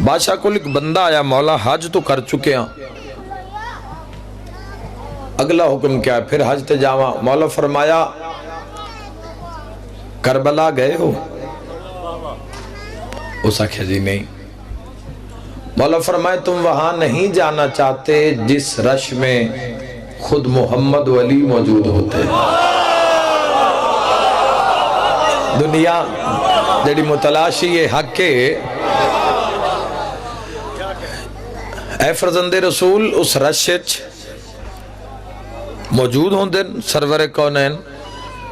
بادشاہ کو ایک بندہ آیا، مولا حج تو کر چکے ہیں، اگلا حکم کیا ہے؟ پھر حج تے جاواں؟ مولا فرمایا کربلا گئے ہو؟ اس آخیا جی نہیں۔ مولا فرمائے تم وہاں نہیں جانا چاہتے جس رش میں خود محمد و علی موجود ہوتے ہیں۔ دنیا جڑی متلاشی حق کے اے فرزند رسول اس رشچ موجود ہوں دن سرور کونین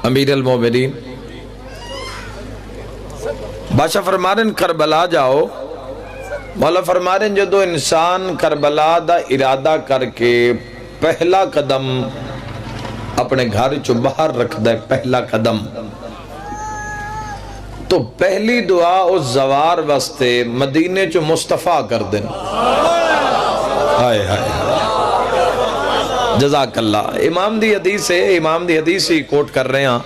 امیر المومنین۔ بادشاہ فرما رہے ہیں کربلا جاؤ۔ مولا فرما رہے ہیں جدو انسان کربلا دا ارادہ کر کے پہلا قدم اپنے گھر چو باہر رکھ دے، پہلا قدم، تو پہلی دعا اس زوار واسطے مدینے چو مصطفیٰ کر دیں۔ ہائے ہائے جزاک اللہ۔ امام دی حدیث ہی کوٹ کر رہے ہیں۔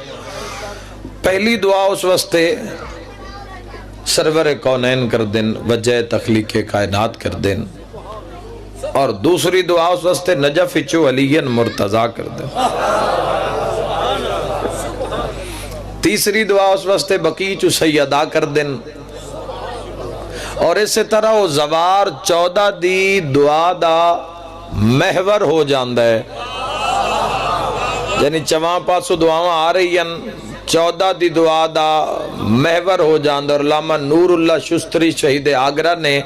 پہلی دعا اس واسطے سرور کونین کر دیں، وجہ تخلیق کائنات کر دیں، اور دوسری دعا اس واسطے نجف چو علی مرتضی کر دیں، تیسری دعا اس واسطے بقی چو سیدہ کر دیں، اور اسی طرح وہ زوار 14 دی دعا دا محور ہو جاندہ ہے، یعنی چواں پاسو دعاواں آ رہی ہیں، 14 دی دعا دا محور ہو جاندہ۔ اور علامہ نور اللہ شستری شہید آگرہ نے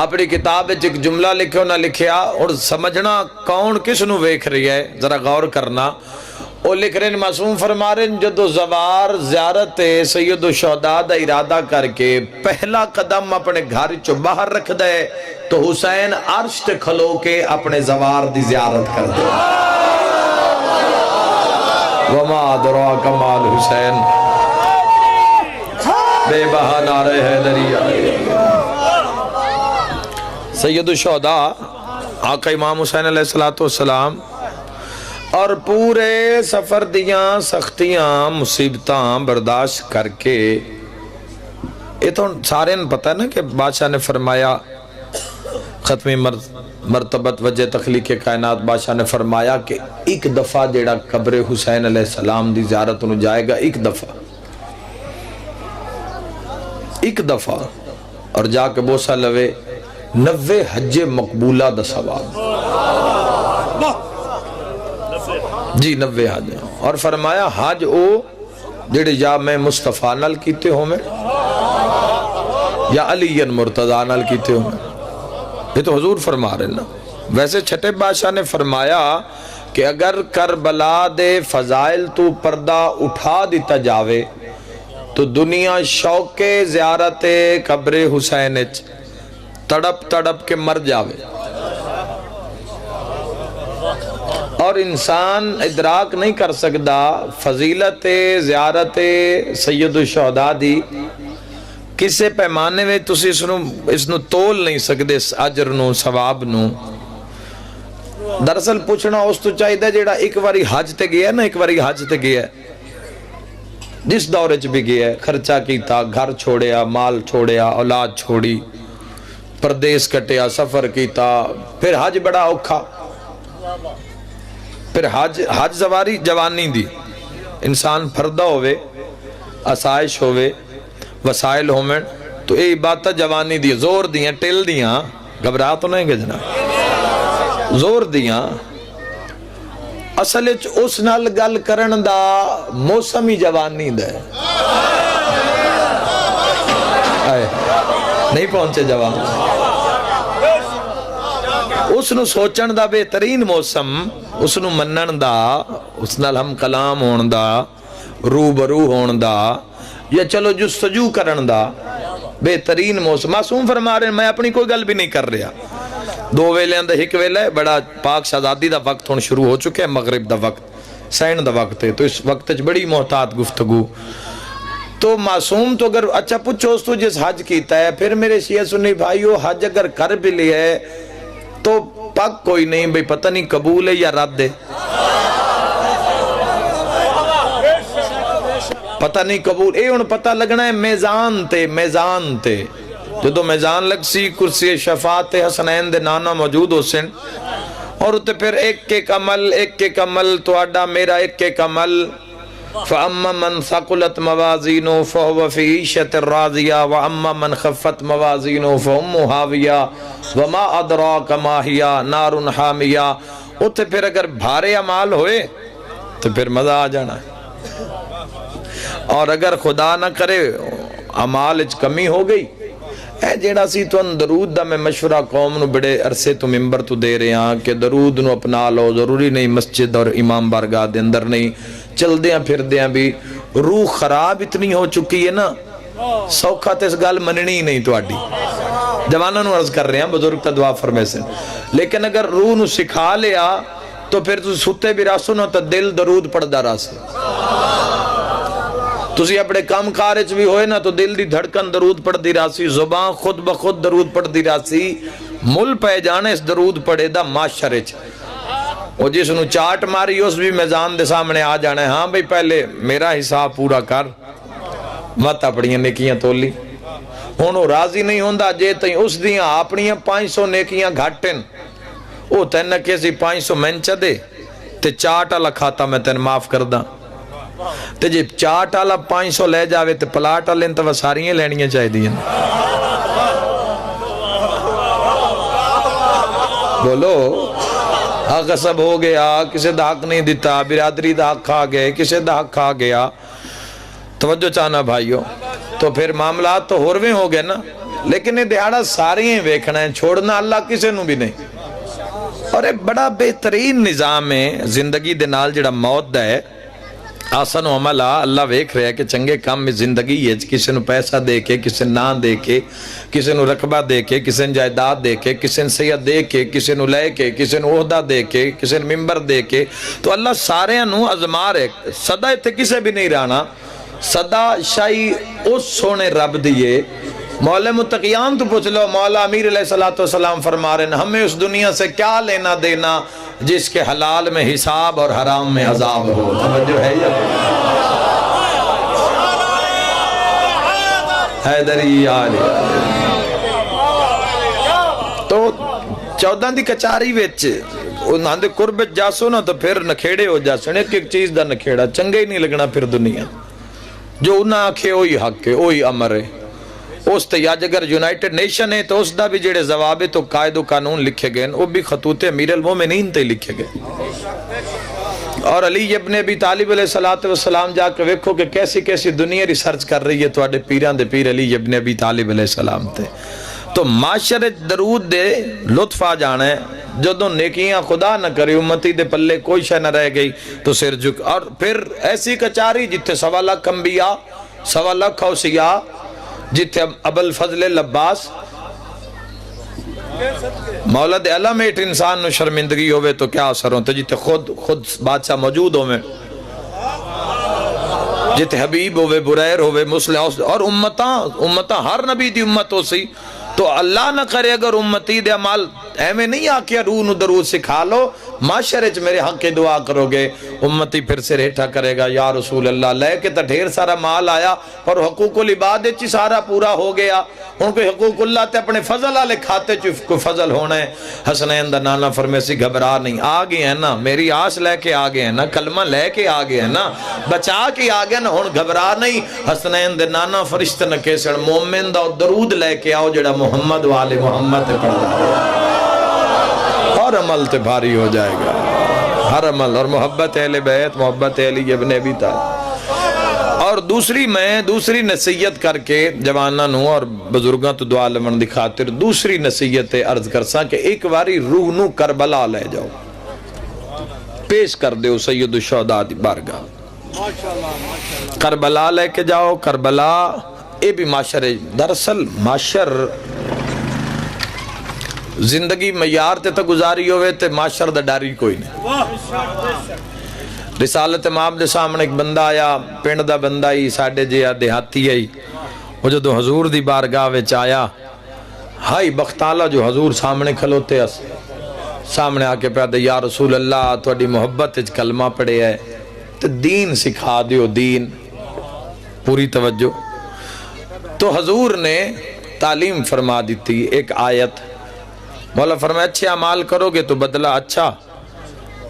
اپنی کتاب ایک جملہ لکھے نہ لکھیا، اور سمجھنا کون کس نو ویکھ رہی ہے ذرا غور کرنا۔ وہ لکھ رہے ہیں معصوم فرما رہے ہیں جدو زوار زیارت سید الشہداء دا ارادہ کر کے پہلا قدم اپنے گھر چو باہر رکھ دے تو حسین عرش تے کھلو کے اپنے زوار دی زیارت کر دے۔ وما ادراک مال حسین بے بہا نعرہ حیدری آئے۔ سید الشہداء آقا امام حسین علیہ السلام اور پورے سفر دیاں سختیاں مصیبتاں برداشت کر کے، یہ تو سارے نے پتہ ہے نا کہ بادشاہ نے فرمایا ختمی مرتبت وجہ تخلیق کائنات، بادشاہ نے فرمایا کہ ایک دفعہ جیڑا قبر حسین علیہ السلام دی زیارت انہوں جائے گا، ایک دفعہ اور جا کے بوسہ لوے 90 حج مقبولہ دا ثواب، جی 90 حج، اور فرمایا حج او جڑے یا میں مصطفیٰ نال کیتے ہوں میں یا علی مرتضیٰ نال کیتے ہوں میں، یہ تو حضور فرما رہے نا۔ ویسے چھٹے بادشاہ نے فرمایا کہ اگر کربلا دے فضائل تو پردہ اٹھا دیتا جاوے تو دنیا شوق زیارت قبر حسین تڑپ تڑپ کے مر جاوے، اور انسان ادراک نہیں کر سکتا فضیلت زیارت سید الشہداء دی کسے پیمانے میں تسی اس نو تول نہیں سکتے، اس اجر نو ثواب نو۔ دراصل پوچھنا اس تو چاہیے دا جیڑا ایک باری حج تے گیا نا، ایک باری حج تے گیا جس دورے چ بھی گیا، خرچہ کیتا، گھر چھوڑیا، مال چھوڑیا، اولاد چھوڑی، پردیس کٹیا، سفر کیتا، پھر حج بڑا اوکھا، پھر حج زواری جوانی دی، انسان پردہ ہوئے، آسائش ہوئے، وسائل ہومن، تو اے باتہ جوانی دی زور دیاں ٹل دیاں، گھبرا تو نہیں گجنا، زور دیاں اصل اس نال گل کرن دا موسمی جوانی دے، نہیں پہنچے جوان، اس نو سوچن دا بہترین موسم، اس نو منن دا، اس نال ہم کلام ہون دا، روبرو ہون دا، یا چلو جستجو کرن دا بہترین موسم۔ معصوم فرما رہے ہیں میں اپنی کوئی گل بھی نہیں کر رہا، 2 ویلے اندر 1 ویلہ ہے، بڑا پاک شہزادی دا وقت ہون شروع ہو چکے ہیں، مغرب دا وقت، سین دا وقت ہے، تو اس وقت بڑی محتاط گفتگو۔ تو معصوم تو اگر اچھا پوچھو اس تو جس حج کیتا ہے، پھر میرے شیعہ سنی بھائیو حج اگر کر بھی لیا ہے تو پاک کوئی نہیں، بھئی پتہ نہیں قبول ہے یا رد ہے، پتہ نہیں قبول، اے ان پتہ لگنا ہے میزان تے جدو میزان لگ سی کرسی شفاعت حسنین دے نانا موجود ہو سن اور اتے پھر ایک ایک عمل تواڈا میرا ایک عمل فَأَمَّا مَنْ ثَقُلَتْ مَوَازِينُهُ فَهُوَ فِي عِيشَةٍ رَاضِيَةٍ وَأَمَّا مَنْ خَفَّتْ مَوَازِينُهُ فَأُمُّهُ هَاوِيَةٌ وَمَا أَدْرَاكَ مَا هِيَ نَارٌ حَامِيَةٌ اتے پھر اگر بھارے اعمال ہوئے تو پھر مزہ آ جانا ہے، اور اگر خدا نہ کرے اعمال اچ کمی ہو گئی اے جیڑا سی تو درود دا میں مشورہ قوم نو بڑے عرصے تو ممبر تو دے رہے ہیں کہ درود نو اپنا لو، ضروری نہیں مسجد اور امام بارگاہ دے اندر نہیں، چل دیاں پھر دیاں بھی روح خراب اتنی ہو چکی ہے نا، سوکھا تے اس گال مننی نہیں تو آڈی جوانوں نو عرض کر رہے ہیں، بزرگ تا دعا فرمے سے، لیکن اگر روح نو سکھا لیا تو پھر تو ستے بھی راسو نو تا دل درود پڑھ دا راسے، تسی اپنے کام کارج بھی ہوئے نا تو دل دی دھڑکن درود پڑھ دی راسی، زبان خود بخود درود پڑھ دی راسی، مل پہ جانے اس درود پڑھے دا معاشرے چ، وہ جس نو چاٹ ماری اس بھی میزان دے سامنے آ جانے، ہاں بھئی پہلے میرا حساب پورا کر، مت اپنیاں نیکیاں تولی، انہوں راضی نہیں ہوندہ جے تئیں اس دیاں اپنیاں 500 نیکیاں گھٹن، او تین کیسی 500 منچ دے تے چاٹ اللہ کھاتا میں تین معاف کردہ، تے جب چاٹ آلا 500 لے جاوے تے پلاٹ آلیں تو وہ ساریاں لینیاں چاہی دیں بولو حق سب ہو گیا، کسے دا حق نہیں دیتا، برادری دا حق کھا گئے، کسے دا حق کھا گیا، توجہ چاہنا بھائیو، تو پھر معاملات تو ہورویں ہو گئے نا، لیکن یہ دیہاڑا ساری ہیں ویکھنا ہے، چھوڑنا اللہ کسے نو بھی نہیں، اور ایک بڑا بہترین نظام ہے زندگی دے نال جڑا موت دا ہے، آسن و عملہ اللہ ویکھ رہے ہیں کہ چنگے کام میں زندگی ہے، کسی نو پیسہ دے کے، کسی نہ دے کے، کسی نو رقبہ دے کے، کسی نو جائیداد دے کے، کسی نو سید دے کے، کسی نو لے کے، کسی نو عہدہ دے کے، کسی نو ممبر دے کے، تو اللہ سارے نو ازمار ہے، صدا اتھے کسے بھی نہیں رہنا، صدا شاہی اس سونے رب دیئے، مولا متقیان تو پوچھ لو، مولا امیر علیہ السلام فرما رہے ہیں ہمیں اس دنیا سے کیا لینا دینا جس کے حلال میں حساب اور حرام میں عذاب ہو، توجہ ہے یا حیدری آلے تو 14 دی کچاری ویچ انہاں دے قربت جاسو نا تو پھر نکھیڑے ہو جاسو، ایک ایک چیز دا نکھیڑا چنگے ہی نہیں لگنا پھر دنیا، جو انہاں آکھے وہی حق ہے وہی امر ہے، اس تے یا اگر یونائٹڈ نیشن ہے تو اس دا بھی جڑے ضوابط و قائد و قانون لکھے گئے وہ بھی خطوط امیر المومنین تے لکھے گئے، اور علی ابن ابی طالب علیہ السلام جا کے ویکھو کہ کیسی کیسی دنیا ریسرچ کر رہی ہے تواڈے پیران دے پیر علی ابن ابی طالب علیہ السلام تے، تو معاشرے درود دے لطف آ جانا ہے، جدوں نیکیاں خدا نہ کرے امتی دے پلے کوئی شے نہ رہ گئی تو سر جھک، اور پھر ایسی کچاری جتھے 1.25 لاکھ انبیاء 1.25 لاکھ اوصیاء، جتھے ابو الفضل العباس مولد علم ایٹ انسان نو شرمندگی ہوئے تو کیا اثر ہوتا، جتھے خود بادشاہ موجود ہوئے، جتھے حبیب ہوئے، بریر ہوئے، مسلم اور امتاں ہر نبی دی امت ہو سی، تو اللہ نہ کرے اگر امتی دے عمال ایمیں نہیں آکیا روح نو درود سکھا لو، معاشرے چ میرے حق کی دعا کرو گے، امتی پھر سے ریٹھا کرے گا یا رسول اللہ، لے کے تا ڈھیر سارا مال آیا اور حقوق العباد چی سارا پورا ہو گیا، ان کو حقوق اللہ تے اپنے فضل آلے کھاتے چی کو فضل ہونا ہے، حسنین دا نانا فرمے سی گھبرا نہیں، آگے ہیں نا میری آس لے کے آگے ہیں نا، کلمہ لے کے آگے ہیں نا، بچا کے آگے نا، ہون گھبرا نہیں، حسنین دے نانا فرشت نہ کیسن مومن دا درود لے کے آؤ جڑا محمد والے محمد پڑھ رہا اور عمل تے بھاری ہو جائے گا، ہر عمل، اور محبت اہل بیت، محبت علی ابن ابی طالب، اور دوسری نصیحت کر کے جواناں نو اور بزرگاں تو دعا لمن دی خاطر دوسری نصیحت عرض کرساں کہ ایک واری روح نو کربلا لے جاؤ، پیش کر دیو سید الشہداء دی بارگاہ، کربلا لے کے جاؤ، کربلا اے بھی معاشر، دراصل معاشر زندگی معیار تے تا گزاری ہوئے تے معاشر دا ڈاری کوئی نہیں، رسالت امام دے سامنے ایک بندہ آیا، پنڈ دا بندہ ہی ساڑھے جیا دیہاتی آئی، وہ جو حضور دی بارگاہ وچ آیا، ہائی بختالہ جو حضور سامنے کھلوتے اس سامنے آکے پیادے یا رسول اللہ تھوڑی محبت اچ کلمہ پڑے ہے تو دین سکھا دیو، دین پوری توجہ، تو حضور نے تعلیم فرما دیتی ایک آیت مولا فرمایا اچھے اعمال کرو گے تو بدلہ اچھا،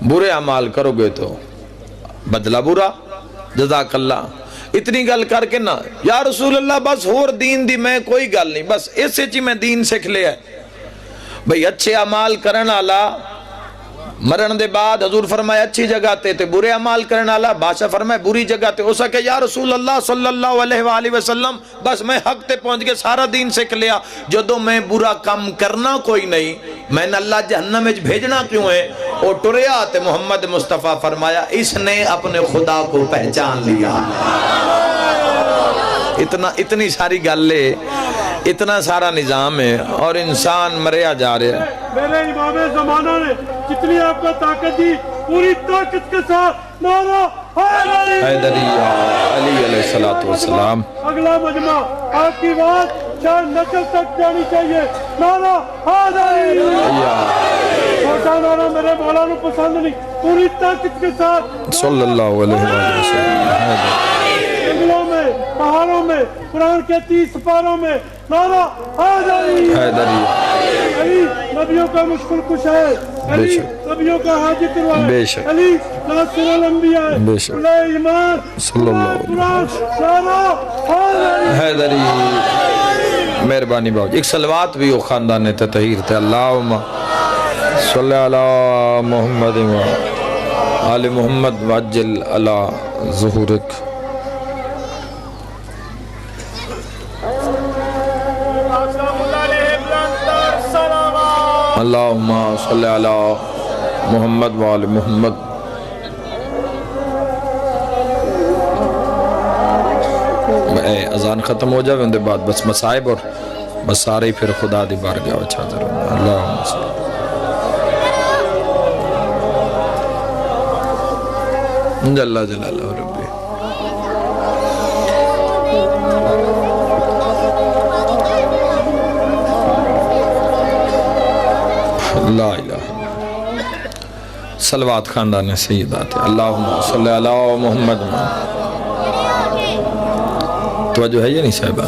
برے اعمال کرو گے تو بدلہ برا، جزاک اللہ۔ اتنی گل کر کے نا یا رسول اللہ بس ہور دین دی میں کوئی گل نہیں، بس اسے چی میں دین سکھ لیا ہے بھئی اچھے اعمال کرن آلا مرن دے بعد حضور فرمائے اچھی جگہ تے برے اعمال کرن آلا بادشاہ فرمائے بری جگہ تے، اسا کہ یا رسول اللہ صلی اللہ علیہ وآلہ وسلم بس میں حق تے پہنچ کے سارا دین سکھ لیا، جدو میں برا کم کرنا کوئی نہیں میں نے اللہ جہنم میں بھیجنا کیوں ہے؟ وہ ٹریا تے محمد مصطفیٰ فرمایا اس نے اپنے خدا کو پہچان لیا۔ اتنی ساری گلے اتنا سارا نظام ہے اور انسان مریا جا رہا ہے۔ میرے امام زمانہ نے جتنی آپ کو طاقت دی پوری طاقت کے ساتھ نعرہ حیدریہ علی علیہ السلام۔ اگلا مجمع آپ کی بات چار نسل تک جانی چاہیے، نعرہ حیدریہ۔ چھوٹا نعرہ میرے مولا نو پسند نہیں، پوری طاقت کے ساتھ صلی اللہ علیہ وسلم۔ جنگلوں میں پہاڑوں میں قرآن کے 30 پاروں میں نعرہ حیدریہ۔ علی نبیوں کا مشکل کشا ہے، علی نبیوں کا حاجت روا ہے، علی ناصر الانبیاء ہے، علیہ ایمان صلی اللہ علیہ حیدری۔ مہربانی باؤ ایک صلوات بھی وہ خاندان تطہیر تھے، اللہم صلی علی محمد و آل محمد وعجل علی ظہورک۔ اللہم صلی علی محمد وآل محمد۔ اذان ختم ہو جائے اندے بعد بس مصائب اور بس سارے پھر خدا دی بارگاہ اچھا ضرور۔ اللہم صلی جل جلالہ ربی۔ لا الہ صلوات خاندان سیدات اللہم صلی علی محمد۔ توجہ ہے یہ نہیں صاحبہ؟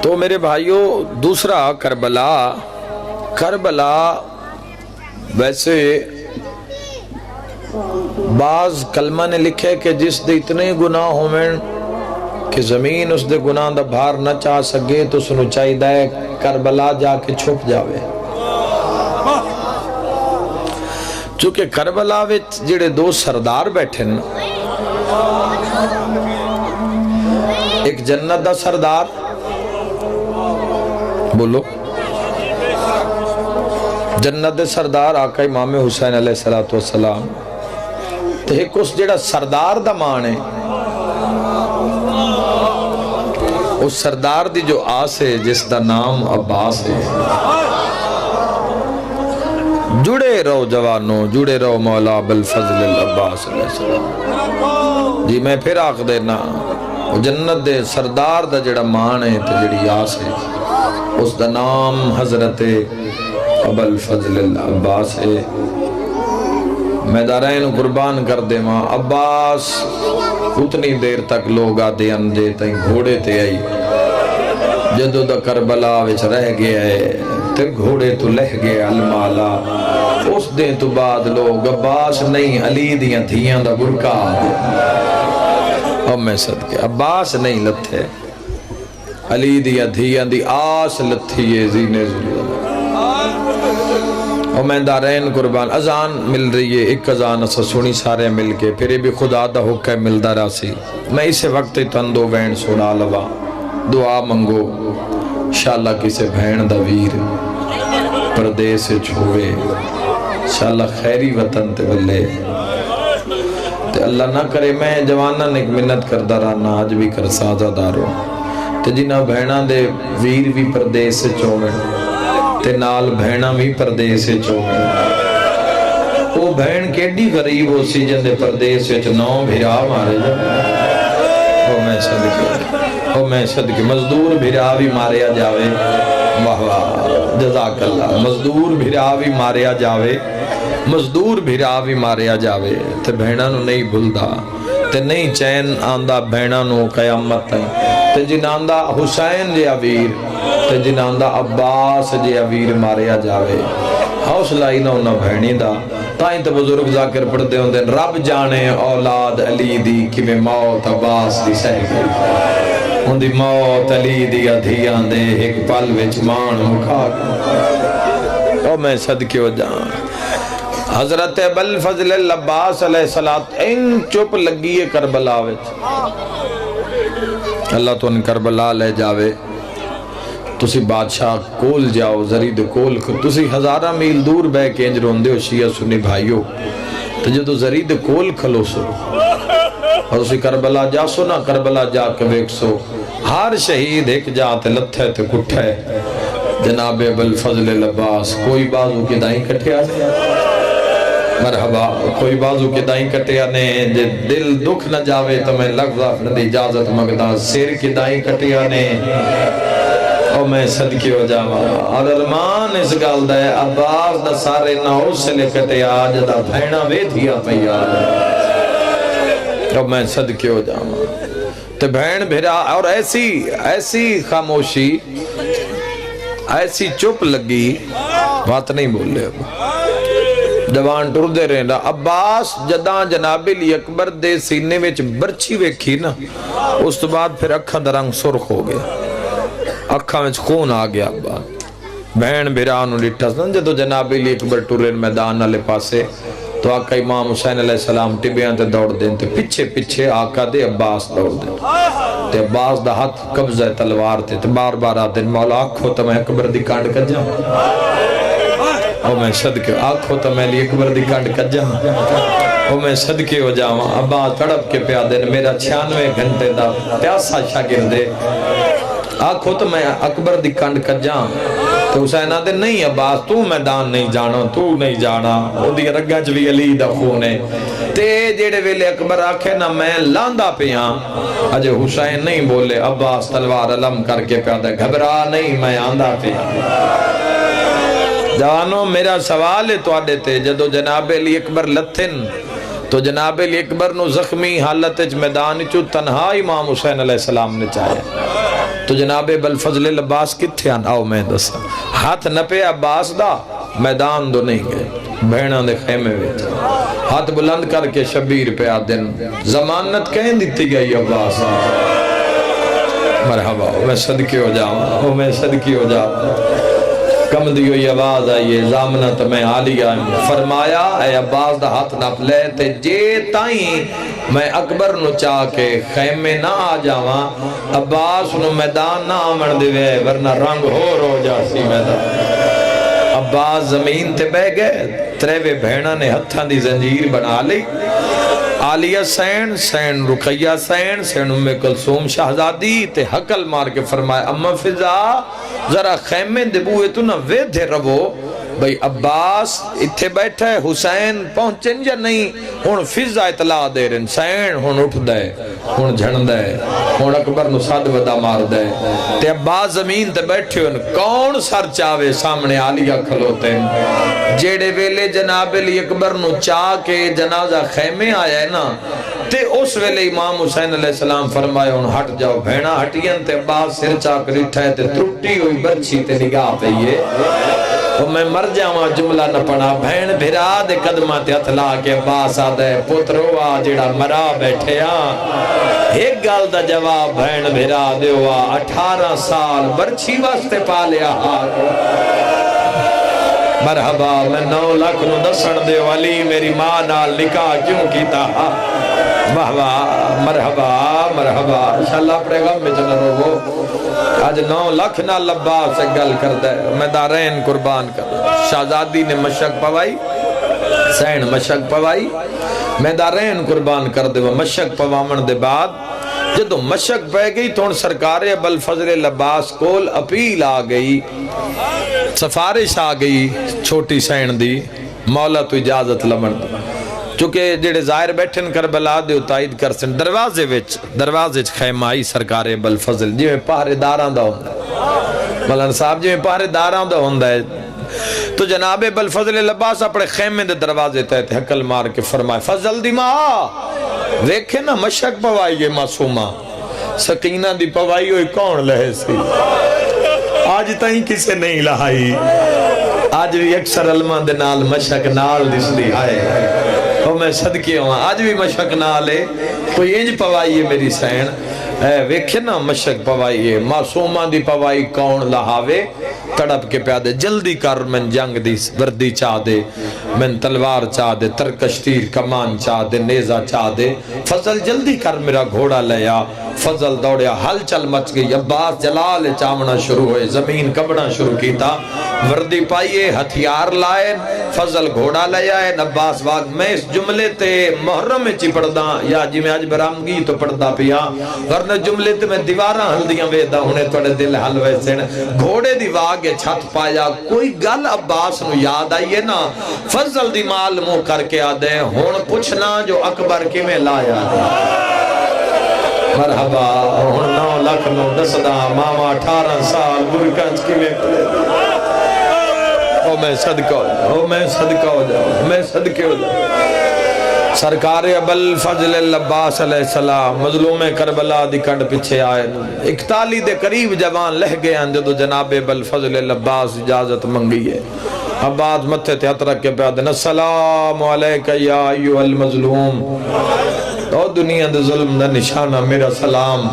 تو میرے بھائیوں دوسرا کربلا ویسے بعض کلمہ نے لکھے کہ جس دے اتنے گناہ ہوئے کہ زمین اس دے گناہ دا بھار نہ چاہ سکے تو سنو چاہی دائے کربلا جا کے چھپ جاوے۔ چونکہ کربلا وچ جڑے دو سردار بیٹھے نا، ایک جنت دا سردار بولو، جنت دے سردار آقا امام حسین علیہ السلام، تو ایک اس جڑا سردار دا مان ہے اس سردار دی جو آس ہے جس دا نام عباس ہے۔ جڑے رہو جوانوں، جڑے رہو مولا بالفضل العباس علیہ السلام۔ جی میں پھر آخ دینا جنت دے سردار دا جڑا مان ہے تو جڑی آس ہے اس دا نام حضرت ابوالفضل العباس ہے۔ میں دارین قربان کر دے ماں عباس اتنی دیر تک لوگ آدھے انجے تائیں گھوڑے تے آئی، جدو دا کربلا وچ رہ گیا ہے تے گھوڑے تو لہ گیا المالا۔ اس دن تو بعد لوگ عباس نہیں علی دیاں دھیاں دا برکا اور میں صدقے عباس نہیں لتھے علی دیاں دھیاں دی آس لتھیے زینے ضرور۔ اور میں دارین قربان اذان مل رہی ہے، ایک اذان اسا سنی سارے مل کے پھر بھی خدا دا حکم ملدا راسی۔ میں اسے وقت تندو بین سنا لوا دعا منگو انشاءاللہ کسے بہن دا ویر پردے سے چھوڑے انشاءاللہ خیری وطن تے بلے تے اللہ نہ کرے میں جوانہ نے ایک منت کردہ رہنا آج بھی کر سازہ دارو تے جنہ بہنہ دے ویر بھی پردے سے چھوڑے تے نال بہنہ بھی پردے سے چھوڑے۔ وہ بہن کیڈی غریب ہو سی جندے پردے سے چنو بھیرا مارے جا میں صدقے مزدور بھیرا بھی ماریا جاوے، واہ واہ جزاک اللہ، مزدور بھیرا بھی ماریا جاوے، مزدور بھیرا بھی ماریا جاوے تے بہنہ نو نہیں بھلدا تے نہیں چین آندہ بہنہ نو قیامت تائیں تے جن آندہ حسین جیا ویر تے جنہاں دا عباس جے ویر ماریا جاوے حوصلہ ہی نہ انہاں بھینی دا تائیں تے بزرگ ذاکر پڑھتے ہوندے رب جانے اولاد علی دی کہ میں موت عباس دی سہ گئی ان دی موت علی دی ادھیاں دے ایک پل وچ مان مکھا او میں صدقے ہو جان حضرت ابوالفضل العباس علیہ السلام ان چپ لگی ہے کربلا وچ اللہ تو ان کربلا لے جاوے تسی بادشاہ کول جاؤ زرید کول تسی ہزارہ میل دور بے کے انج روندے ہو شیعہ سنی بھائیو تو جدو زرید کول کھلو سو اور تسی کربلا جا سو نا کربلا جا کے ویک سو ہر شہید ایک جاتے لتھے تے کٹھے جناب ابوالفضل العباس کوئی بازو کی دائیں کٹھے آنے مرحبا کوئی بازو کی دائیں کٹھے آنے جے دل دکھ نہ جاوے تو میں لفظ اپنے دی اجازت مگدہ سیر کی دائیں کٹھے آنے او میں صدقے ہو جاوا اور ارمان اس گال دے عباس دا سارے ناؤ سے لکھتے آج دا بھینا وے دھیا پیار او میں صدقے ہو جاوا تے بھین بھیرا اور ایسی خاموشی ایسی چپ لگی بات نہیں بول لے جوان ٹر دے رہے نا عباس جداں جناب علی اکبر دے سینے وچ برچی ویکھی نا اس تو بعد پھر اکھاں دا رنگ سرخ ہو گیا اکھاں وچ خون آ گیا بہن بھرانو ڈٹھا سن جدو جناب علی اکبر ٹورین میدان والے پاسے تو آقا امام حسین علیہ السلام ٹبیاں تے دوڑ دیں تے پیچھے پیچھے آقا دے عباس دوڑ دیں تے عباس دا ہاتھ قبضہ تلوار تے بار بار آدھیں مولا آنکھو تو میں اکبر دی کانڈ کر جاؤں او میں صدقے آنکھو تو میں علی اکبر دی کانڈ کر جاؤں او میں صدقے ہو جاؤں عباس تڑپ کے پیا دیں میرا 96 گھنٹے دا پیاسا شاگرد دے آنکھو تو میں اکبر دی کنڈ کر جاں تو حسین آدھے نہیں عباس تو میدان نہیں جانا تو نہیں جانا او دی رگا چوی علی دا خونے تے جیڑے ویلے اکبر آکھے نا میں لاندہ پیاں اجے حسین نہیں بولے عباس تلوار علم کر کے پیادہ گھبرا نہیں میں آندہ پیاں جوانو میرا سوال ہے تو آڈے تے جدو جناب علی اکبر لتھن تو جناب علی اکبر نو زخمی حالت میدان چو تنہا امام حسین علیہ السلام نے چاہے تو جناب ابوالفضل العباس کتھے آن آؤ میں دسا ہاتھ نپے عباس دا میدان دو نہیں گئے بہنہ دے خیمے ویچ ہاتھ بلند کر کے شبیر پہ آدن ضمانت کہیں دیتی گئی عباس مرحبا میں صدقے ہو جاؤں میں صدقے ہو جاؤں کم دی ہوئی آواز آئیے زامنت میں عالی آئیں فرمایا اے عباس دا ہاتھ نپ لے تے جے تائیں میں اکبر نو چاہ کے خیمے نہ آ جاواں عباس نو میدان نہ آمن دے وے ورنہ رنگ ہو جاسی میدان عباس زمین تے بہ گئے تریوے بھیڑا نے ہتھاں دی زنجیر بنا لی عالیہ سین رقیہ سین ام کلثوم شہزادی تے حقل مار کے فرمائے اما فضا ذرا خیمے دبوئے تو نہ ویدھے ربو بھئی عباس اتھے بیٹھا ہے حسین پہنچن یا نہیں ہون فضا اطلاع دے رہن سین ہون اٹھ دے ہون جھن دے ہون اکبر نو صد ودا مار دے تے عباس زمین تے بیٹھے ہون کون سر چاوے سامنے عالیہ کھلوتے ہیں جیڑے ویلے جناب علی اکبر نو چاہ کے جنازہ خیمے آیا ہے نا تے اس ویلے امام حسین علیہ السلام فرمائے ہون ہٹ جاؤ بھینا ہٹین تے عباس سر چاہ کر اٹھائے تے ٹوٹی ہوئی برچی تے نگاہ پہیے تو میں مر جاواں جملہ نہ پڑھا بھین بھرا دے قدمہ تے اتلا کے باس آدھے پترو آ جڑا مرا بیٹھے ایک گال دا جواب بھین بھرا دے ہوا 18 سال برچی واسطے پا لیا مرحبا میں 9 لاکھ نو دسن دے والی میری ماں نال نکاح کیوں کیتا واہ مرحبا مرحبا انشاءاللہ اپنے غم میں چلا روگو آج 9 لاکھ نہ لبا سے گل کر دے میں دارین قربان کر شہزادی نے مشک پوائی سین مشک پوائی میں دارین قربان کر دے وہ مشک پوامن دے بعد جدو مشک پہ گئی تو ان سرکار ابوالفضل العباس کول اپیل آ گئی سفارش آ گئی چھوٹی سین دی مولا تو اجازت لمن چونکہ جڑے ظاہر بیٹھن کربلا دے تائید کر سن دروازے خیمہ آئی سرکار ابوالفضل جی میں پہرے داران دا ہوندہ ہے مولانا صاحب جی میں پہرے داران دا ہوندہ ہے تو جناب ابوالفضل العباس اپنے خیمے دے دروازے تحت حقل مار کے فرمائے فضل دی ماں ویکھے نا مشک پوائی گے معصومہ سکینہ دی پوائی ہوئی کون لہے سی آج تائیں کسے نہیں لہائی آج بھی اکثر علماء دے نال مشک نال دس دی آئے اور میں صدقے ہوں آج بھی مشک نال ہے کوئی انج پوائیے میری سین ویکھے نا مشک پوائیے معصومہ دی پوائی کون لہاوے تڑپ کے پیادے جلدی کر من جنگ دی وردی چاہ دے من تلوار چاہ دے ترکش تیر کمان چاہ دے نیزہ چاہ دے فضل جلدی کر میرا گھوڑا لیا فضل دوڑیا ہل چل مچ گئی عباس جلال چامنا شروع ہوئے زمین کبڑا شروع کیتا وردی پائیے ہتھیار لائے فضل گھوڑا لیا ہے عباس واگ میں اس جملے تے محرم میں چی پڑھ دا یا جی میں آج برامگی تو پڑھ دا پیا ورنہ جملے تے میں دیواراں ہل دیاں ویدہ ہونے توڑے دل حل ویسے گھوڑے دی واگ چھت پایا کوئی گل عباس نو یاد آئیے نا فضل دی مال مو کر کے آدھے ہون پوچھنا جو اکبر کی میں لایا مرحبا ہون 9 لاکھ 10 دا ماما 18 سال برکنچ کی میں او میں صدقہ ہو جاؤ او میں صدقہ ہو جاؤ میں صدقے ہو جاؤ سرکار ابوالفضل العباس علیہ السلام مظلوم کربلا دی کنڈ پیچھے آئے 41 دے قریب جوان لہ گئے ہیں جدو جناب ابوالفضل العباس اجازت منگی ہے عباس متھے تے ہاتھ رکھ کے پیادن السلام علیکہ یا ایوہ المظلوم او دنیا دے ظلم دا نشانہ میرا سلام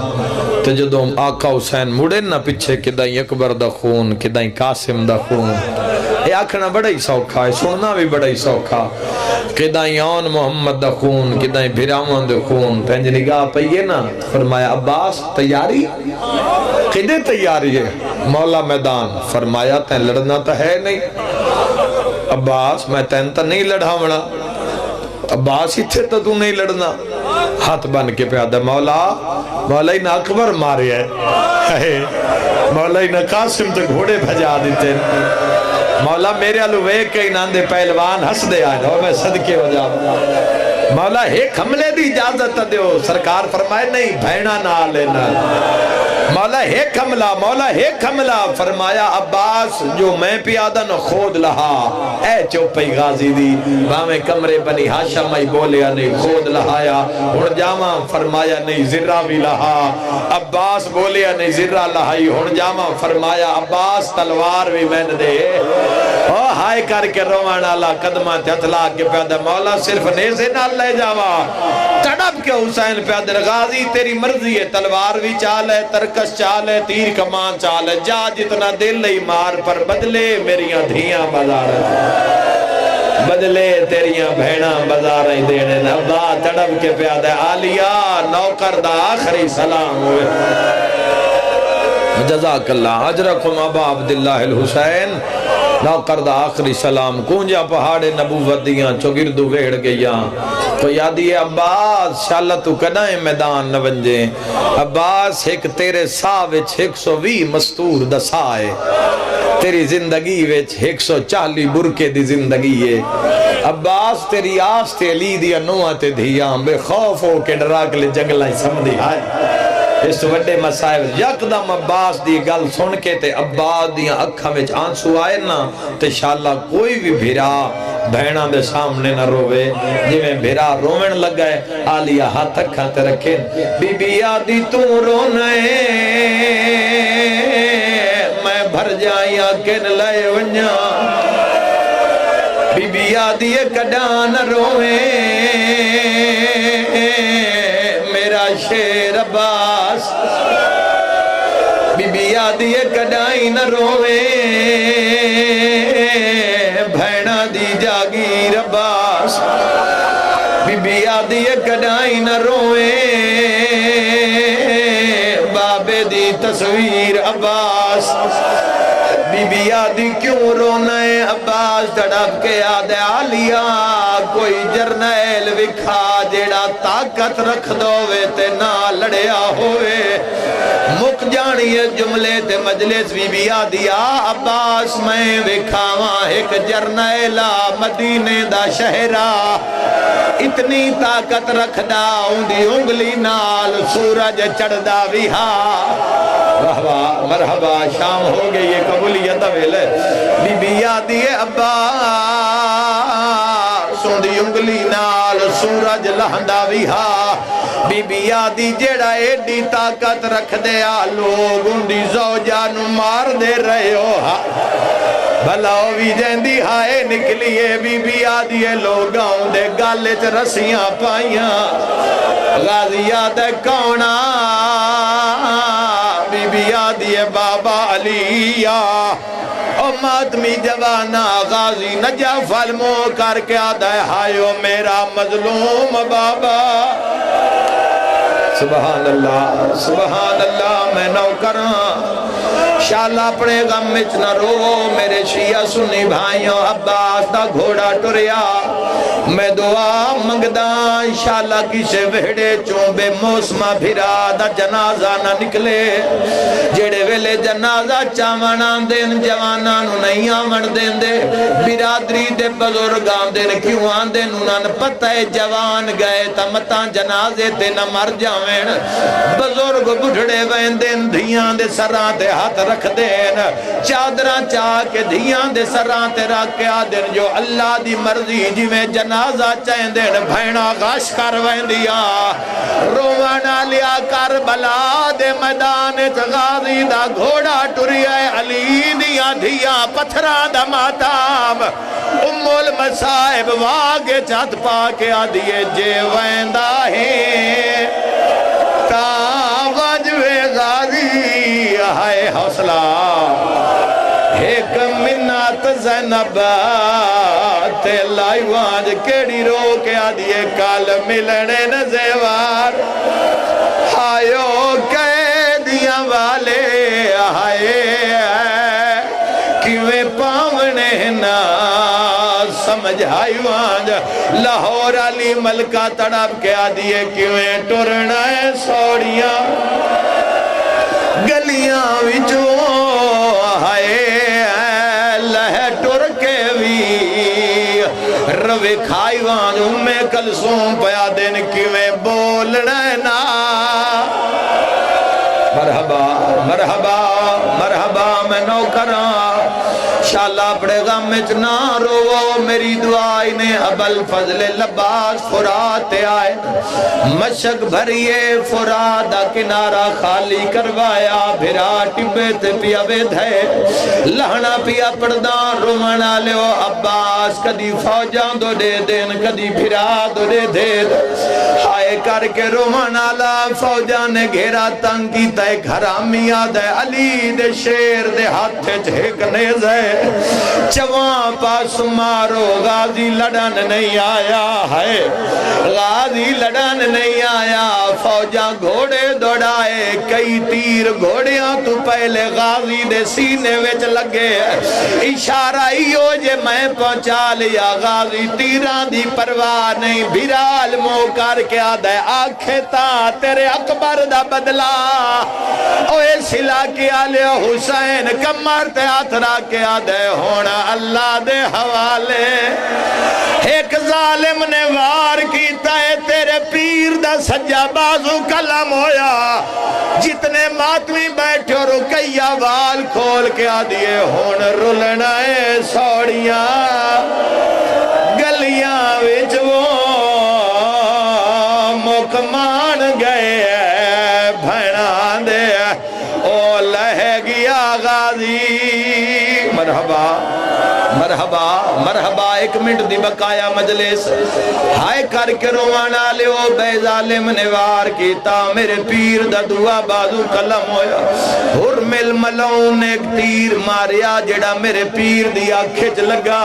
تے جدو آقا حسین مڑے نہ پچھے کدائیں اکبر دا خون کدائیں قاسم دا خون یہ آکھنا بڑا ہی سوکھا ہے سننا بھی بڑا ہی سوکھا کدائیں آن محمد دا خون کدائیں بھرامان دا خون پہنج نگاہ پہیے نا فرمایا عباس تیاری کدے تیاری ہے مولا میدان فرمایا تین لڑنا تا ہے نہیں عباس میں تین تا نہیں لڑھا مڑا عباس ہی تھے تو نہیں لڑنا ہاتھ بن کے پیادہ مولا ہی نہ اکبر مارے ہے مولا ہی نہ قاسم تو گھوڑے بھجا دیتے مولا میرے علو ویک کئی ناندے پہلوان ہس دے آئے اور میں صدقے ہو جاؤں مولا ایک حملے دی اجازت دیو سرکار فرمائے نہیں بھینا نہ لینا مولا ایک حملہ فرمایا عباس جو میں پیادہ نہ خود لہا اے چوپئی غازی دی باہمیں کمرے بنی ہاشم آئی بولیا نہیں خود لہایا ہن جامع فرمایا نہیں زرہ بھی لہا عباس بولیا نہیں زرہ لہائی ہن جامع فرمایا عباس تلوار بھی میں دے او ہائے کر کے روان اللہ قدمہ تھتلا کے پیادہ مولا صرف نیزے نہ لے جاوا تڑپ کے حسین پیادہ غازی تیری مرضی ہے تلوار بھی چال ہے ترکش چال ہے تیر کمان چال ہے جا جتنا دل لئی مار پر بدلے میریاں دھیاں بازار بدلے تیریاں بھیڑاں بازاریں دینے نبا تڑپ کے پیادہ آلیا نوکر دا آخری سلام ہوئے جزاک اللہ اجرکم ابا عبداللہ الحسین نوکر دا آخری سلام کونجا پہاڑے نبوت دیاں چوگردو ویڑ گئیاں تو یادی ہے عباس شاللہ تو کدائیں میدان نونجے عباس ایک تیرے سا وچ 120 مستور دسائے تیری زندگی وچ 140 برکے دی زندگی ہے عباس تیری آستے لی دیا نوعتے دھیاں بے خوف ہو کے ڈراک لے جنگلائیں سمدھی آئے اس وڈے مسائل یکدم عباس دی گل سن کے تے عباس دیاں اکھا وچ آنسو آئے نا تے شاءاللہ کوئی بھی بھیرا بہنہ دے سامنے نہ روے جی میں بھیرا رومن لگ گئے آلیا ہاتھ اکھا تے رکھیں بی بی آدھی تو رونے میں بھر جائیا کن لائے ونیا بی بی آدھی کڈان روے میرا شیر عباس بی بی آدھی کڈائی نہ روے بھینا دی جاگیر عباس بی بی آدھی کڈائی نہ روے بابے دی تصویر عباس بی بی آدھی کیوں رونا ہے عباس تڑپ کے آدھے آلیا کوئی جرنیل وکھا جیڑا طاقت رکھ دووے تے نہ لڑیا ہوئے مک جانی ہے جملے تے مجلس بی بی آدھی عباس میں وکھاواں ایک جرنیلہ مدینے دا شہرہ اتنی طاقت رکھ دا اندھی انگلی نال سورج چڑھ دا ویہا مرحبا شام ہو گئی یہ قبولیت ویلے بی بی آدھی عباس سوندی انگلی نال سورج لہندا ویہا بی بی آدھی جیڑا ایڈی طاقت رکھ دے آ لوگ اندی زوجہ نو مار دے رہے ہو بھلاو بھی جیندی ہائے نکلیے بی بی آدھیے لوگاں دے گالچ رسیاں پائیاں غازی آدھے کونا بی بی آدھیے بابا علیہ او ماتمی جوانا غازی نجف علمو کر کے آدھے ہائیو میرا مظلوم بابا سبحان اللہ میں نوکران شالا اپنے غم وچ نہ رو میرے شیعہ سنی بھائیوں عباس دا گھوڑا ٹریا میں دعا منگدان شالا کسے وہڑے چوں بے موسمہ بھرا دا جنازہ نہ نکلے جڑے ویلے جنازہ چاوانان دین جوانان نہیں آون دین دے برادری دے بزرگان دین کیوں آن دین انہاں پتہ ہے جوان گئے تمتاں جنازے تے نہ مر جاوین بزرگ بڑھڑے وین دین دھیاں دے سران تے ہاتھ رکھ دین چادران چاہ کے دھیاں دے سران تے رکھ کے آدین جو اللہ دی مرضی جی میں جنازہ چاہیں دین بھائنہ غش کر وین دیا روانا لیا کربلا دے میدان غازی دا گھوڑا ٹریا علی دیا دھیا پتھران دا ماتام المصائب واگے چات پا کے آدھیے جے ویندہ ہیں تاوجوے غازی ہائے حوصلہ ایک منات زینب تے لائیوانج کیڑی رو کے آدھیے کال ملنے نزیوار ہائیو قیدیاں والے ہائے کیویں پاونے نا سمجھ ہائیوانج لاہور علی ملکہ تڑپ کے آدھیے کیویں ٹرنا ہے سوڑیاں گلیاں وچوں ہائے لہے ٹر کے بھی روے کھائی وان میں کلسوم پیا دن کیویں بولنا نا مرحبا مرحبا مرحبا میں نوکران شالا اپنے غم وچ نہ رو میری دعائی نے ابل فضل لباس فرات آئے مشک بھریے فرات دا کنارہ خالی کروایا بھرا ٹبے تے پیا وید ہے لہنا پیا پردان رومانا لیو عباس کدی فوجان دو دے دین کدی بھرا دو دے دین ہائے کر کے رومانا لا فوجان نے گھیرا تنگ کی تے گھرامی آدھے علی دے شیر دے ہاتھ جھیک نیز ہے چوان پاس مارو غازی لڑن نہیں آیا ہے غازی لڑن نہیں آیا فوجاں گھوڑے دوڑائے کئی تیر گھوڑیاں تو پہلے غازی دے سینے وچ لگے اشارہ ہیو جے میں پہنچا لیا غازی تیران دی پرواہ نہیں بھرال مو کر کے آدھے آنکھیں تا تیرے اکبر دا بدلا اوے سلا کیا لے حسین کمر تے آترا کے آدھے ہونا اللہ دے حوالے ایک ظالم نے وار کیتا ہے تیرے پیر دا سجا بازو کلم ہویا جتنے ماتمی بیٹھے اور رکیہ وال کھول کے آدھیے ہون رلنا ہے سوڑیاں گلیاں وچ وہ مکمان گئے بھینا دے او لہ گیا غازی مرحبا مرحبا مرحبا ایک منٹ دی بقایا مجلس ہائے کر کے روانا لیو بے ظالم نے وار کیتا میرے پیر دا دعا بازو کلم ہویا حرمل ملون ایک تیر ماریا جڑا میرے پیر دی آنکھچ لگا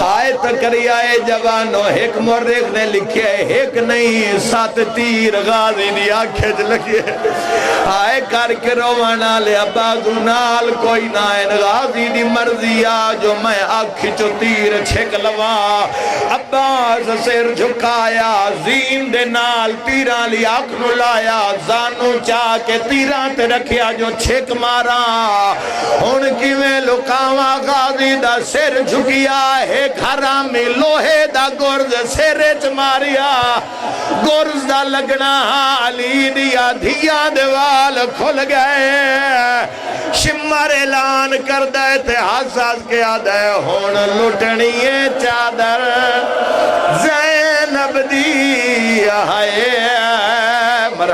ہائے تکریائے جوانو ایک مورخ نے لکھے ایک نہیں 7 تیر غازی دی آنکھچ لگے ہائے کر کے روانا لیا بازو نال کوئی نائن غازی دی مرضی آ جو میں آنکھ چو تیر چھک لوا عباس سر جھکایا زین دے نال تیران لی آنکھ نو لایا زانو چاہ کے تیران تے رکھیا جو چھک مارا ان کی میں لکاوا غازی دا سر جھکیا ایک حرامی لوہے دا گرز سرچ ماریا گرز دا لگنا علی دیا دھیا دیوال کھل گئے شمر اعلان کر دے تے حساس کے آدھے ہون لٹنی چادر زینب دی آئے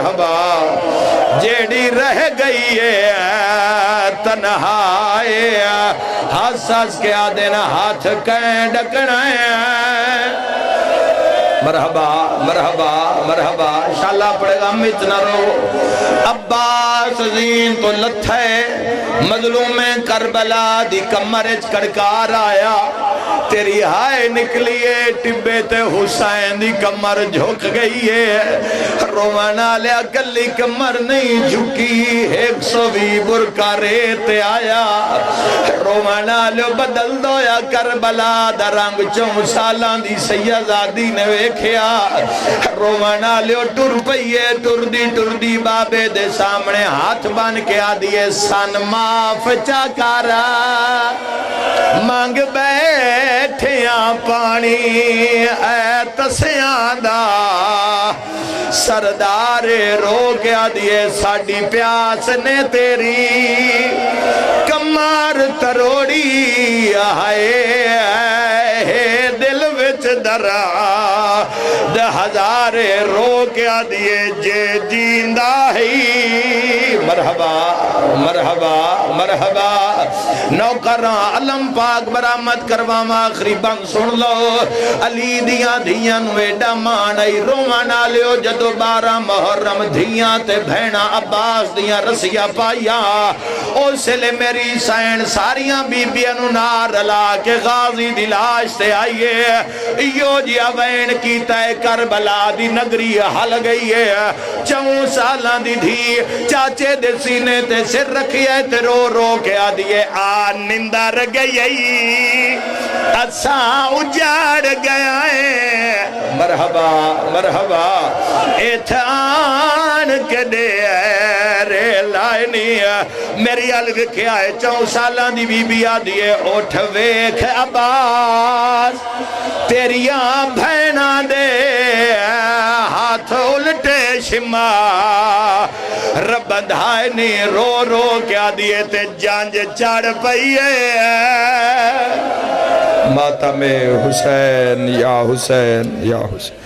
مرحبا جیڑی رہ گئی ہے تنہائے ہس ہس کے آدھنا ہاتھ کہیں ڈکنا ہے مرحبا مرحبا مرحبا انشاءاللہ پڑھے گا مت نہ رو عباس زین تو لتھے مظلوم کربلا دی کمرچ کڑکار آیا تیری ہائے نکلیے ٹبے تے حسین دی کمر جھک گئی ہے رومانا لیا گلی کمر نہیں جھکی 120 برکا ریت آیا رومانا لیا بدل دو یا کربلا دا رنگ 4 سالان دی سیدزادی نے ویکھیا رومانا لیا ٹر پئیے ٹر دی بابے دے سامنے ہاتھ بان کے آدھیے سن معاف چاکارا مانگ بیٹھیاں پانی اے تسیاں دا سردار رو گیا دیے ساڑی پیاس نے تیری کمار تروڑی آئے دل وچ درا دہ ہزارے رو گیا دیے جے جیندہ ہی مرحبا مرحبا مرحبا نوکران علم پاک برامت کرواما آخری بند سن لو علی دیاں دیاں نویڈا مانائی رومانا لیو جدو 12 محرم دیاں تے بھینا عباس دیاں رسیاں پائیا اس لے میری سین ساریاں بی بیانو نار لا کے غازی دی لاش تے آئیے ایو جیا وین کی تے کربلا دی نگری حل گئی ہے 4 سالان دی دھی چاچے دے سینے تے سر رکھیے تے رو رو کے آدھیے نندر گئی اساں اجاڑ گیا ہے مرحبا مرحبا ایتھان کے دے رے لائنی میری علوی کیا ہے 4 سالان دی بی بی آدھیے اٹھ ویکھ عباس تیریاں بھینا دے ہاتھ الٹے شما ربندھائی نی رو رو کیا دیئے تے جانج چاڑ پئیے ماتم حسین یا حسین یا حسین